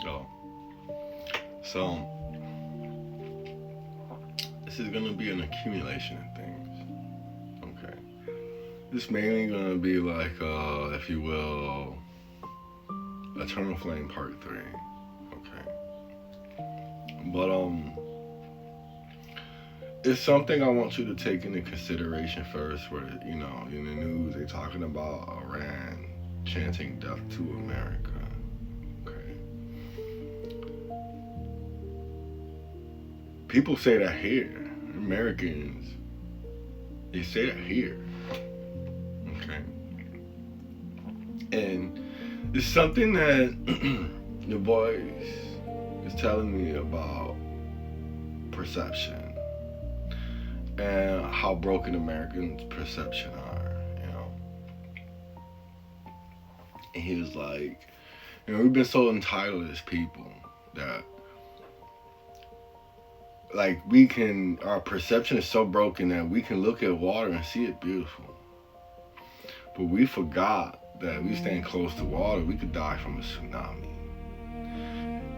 Oh, so this is gonna be an accumulation of things. Okay, this mainly gonna be like, if you will, Eternal Flame Part 3. Okay, but it's something I want you to take into consideration first. Where in the news they talking about Iran chanting death to America. Okay, people say that here. Americans, they say that here. Okay, and it's something that the voice is telling me about perception and how broken Americans' perception are. And he was like, we've been so entitled as people that like our perception is so broken that we can look at water and see it beautiful, but we forgot that we stand close to water, we could die from a tsunami.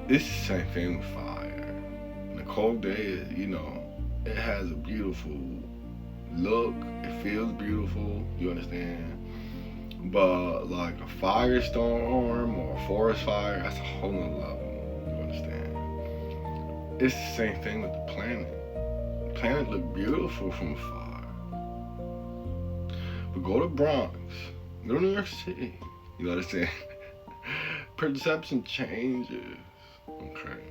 It's the same thing with fire. In the cold day, it has a beautiful look, it feels beautiful, you understand? But like a firestorm or a forest fire, that's a whole nother level, you understand? It's the same thing with the planet. The planet look beautiful from afar. But go to Bronx, go to New York City, you understand? Perception changes. Okay.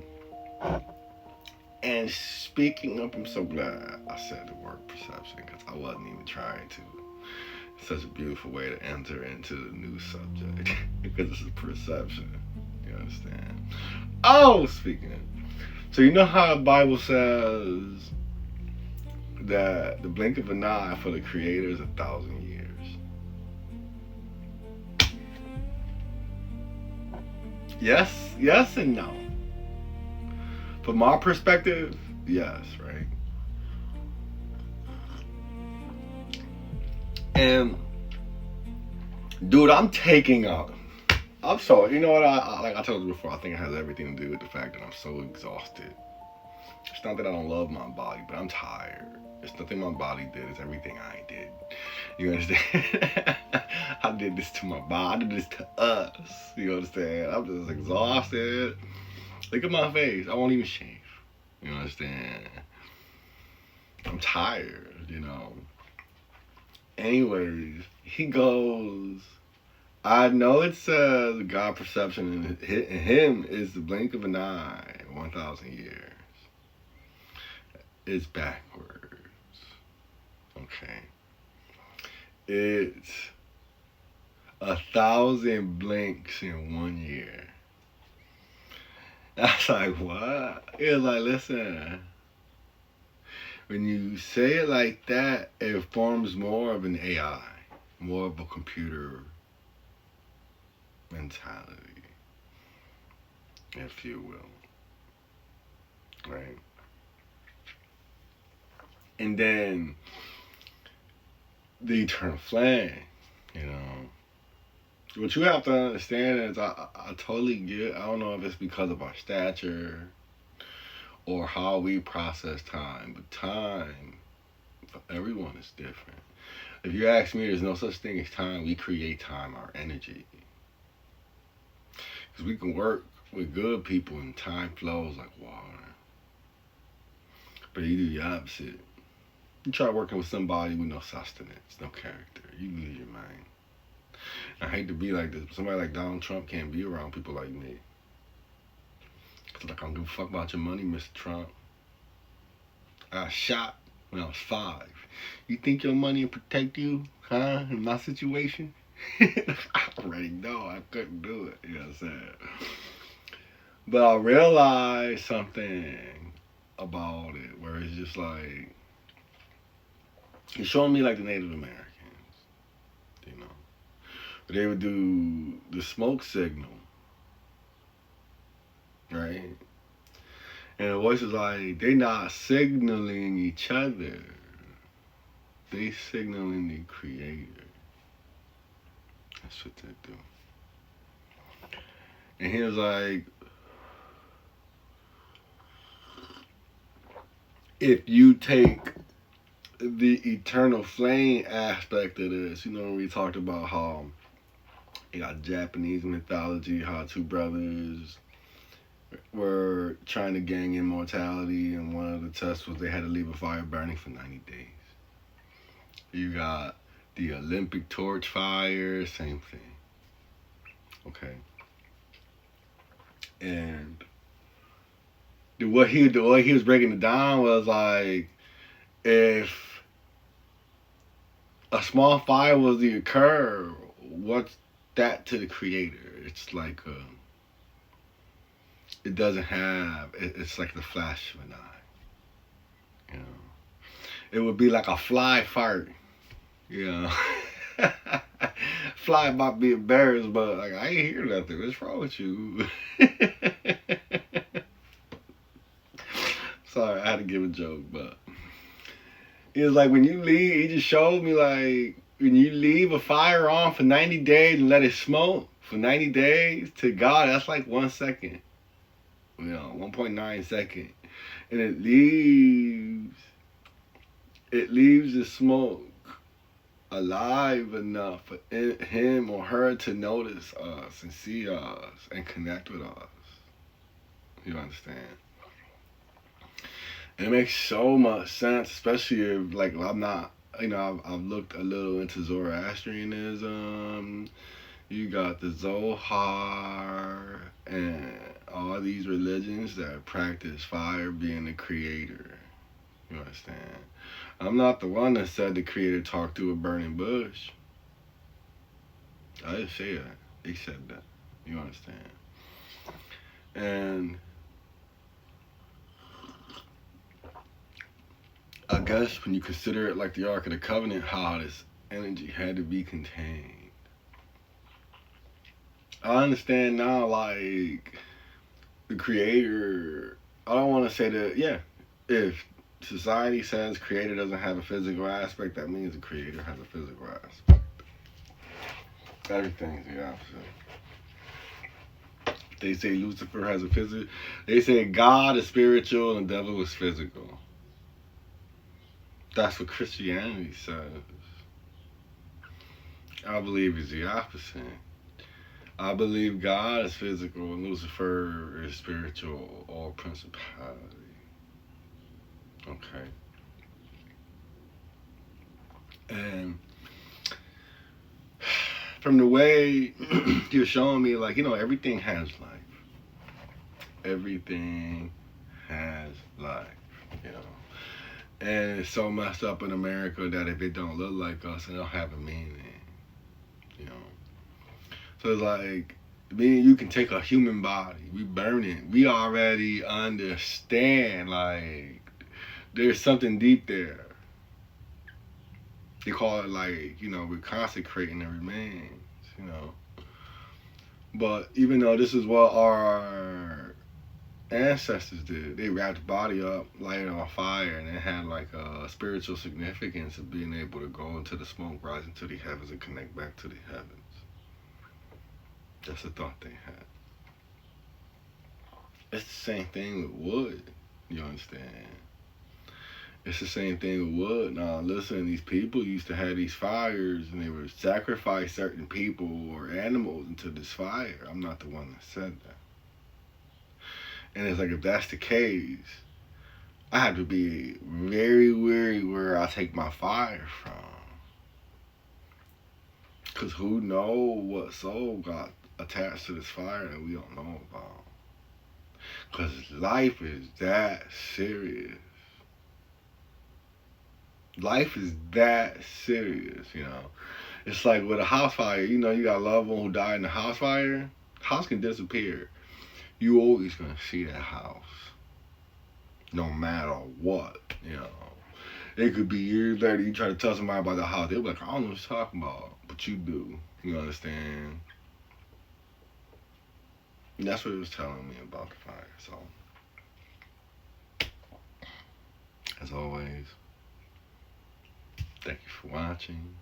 And speaking of, I'm so glad I said the word perception because I wasn't even trying to. It's such a beautiful way to enter into the new subject because it's a perception. You understand? Oh, speaking of. So you know how the Bible says that the blink of an eye for the Creator is 1,000 years. Yes, and no. From my perspective, yes, right? And dude, I'm taking up. I'm sorry. You know what? Like I told you before, I think it has everything to do with the fact that I'm so exhausted. It's not that I don't love my body, but I'm tired. It's nothing my body did. It's everything I did. You understand? I did this to my body. I did this to us. You understand? I'm just exhausted. Look at my face. I won't even shave. You understand? I'm tired. Anyways, he goes, I know it says God perception in him is the blink of an eye, 1,000 years. It's backwards. Okay. It's 1,000 blinks in 1 year. I was like, what? It was like, listen, when you say it like that, it forms more of an AI, more of a computer mentality, if you will. Right? And then the eternal flame, you know. What you have to understand is I totally get, I don't know if it's because of our stature or how we process time, but time for everyone is different. If you ask me, there's no such thing as time. We create time, our energy. Because we can work with good people and time flows like water. But you do the opposite. You try working with somebody with no sustenance, no character. You lose your mind. I hate to be like this, but somebody like Donald Trump can't be around people like me. Cause like I don't give a fuck about your money, Mr. Trump. I got shot when I was 5. You think your money will protect you, huh? In my situation? I already know I couldn't do it. You know what I'm saying? But I realized something about it where it's just like he's showing me like the Native Americans, you know. They would do the smoke signal, right? And the voice is like, they not signaling each other. They signaling the creator. That's what they do. And he was like, if you take the eternal flame aspect of this, you know, when we talked about how you got Japanese mythology, how two brothers were trying to gain immortality, and one of the tests was they had to leave a fire burning for 90 days. You got the Olympic torch fire, same thing. Okay. And what he was breaking it down was like, if a small fire was to occur, what's that to the creator? It's like it doesn't have. It's like the flash of an eye. You know, it would be like a fly fart. You know, fly might be embarrassed, but like I ain't hear nothing. What's wrong with you? Sorry, I had to give a joke, but it was like when you leave. He just showed me like when you leave a fire on for 90 days and let it smoke for 90 days to God, that's like 1 second. You know, 1.9 second, and it leaves the smoke alive enough for him or her to notice us and see us and connect with us. You understand? And it makes so much sense, especially if like I'm not. You know, I've looked a little into Zoroastrianism. You got the Zohar and all these religions that practice fire being the creator. You understand? I'm not the one that said the creator talked to a burning bush. I didn't say that. He said that. You understand? And I guess when you consider it like the Ark of the Covenant, how this energy had to be contained. I understand now, like, the creator, I don't want to say that, yeah, if society says creator doesn't have a physical aspect, that means the creator has a physical aspect. Everything's the opposite. They say Lucifer has a physical, they say God is spiritual and the devil is physical. That's what Christianity says. I believe it's the opposite. I believe God is physical and Lucifer is spiritual or principality. Okay. And from the way you're showing me, like, you know, everything has life. Everything has life, you know. And it's so messed up in America that if it don't look like us, it don't have a meaning, you know. So it's like, meaning you can take a human body, we burn it. We already understand, like, there's something deep there. They call it like, you know, we're consecrating the remains, you know. But even though this is what our ancestors did, they wrapped the body up, light it on fire, and it had like a spiritual significance of being able to go into the smoke, rise into the heavens, and connect back to the heavens. That's the thought they had. It's the same thing with wood. You understand? It's the same thing with wood. Now, listen, these people used to have these fires and they would sacrifice certain people or animals into this fire. I'm not the one that said that. And it's like, if that's the case, I have to be very wary where I take my fire from. Because who knows what soul got attached to this fire that we don't know about. Because life is that serious. Life is that serious, you know. It's like with a house fire, you know, you got a loved one who died in a house fire. House can disappear. You always gonna see that house. No matter what, you know. It could be years later, you try to tell somebody about the house, they'll be like, I don't know what you're talking about. But you do. You understand? And that's what it was telling me about the fire. So, as always, thank you for watching.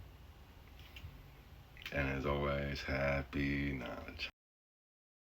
And as always, happy knowledge.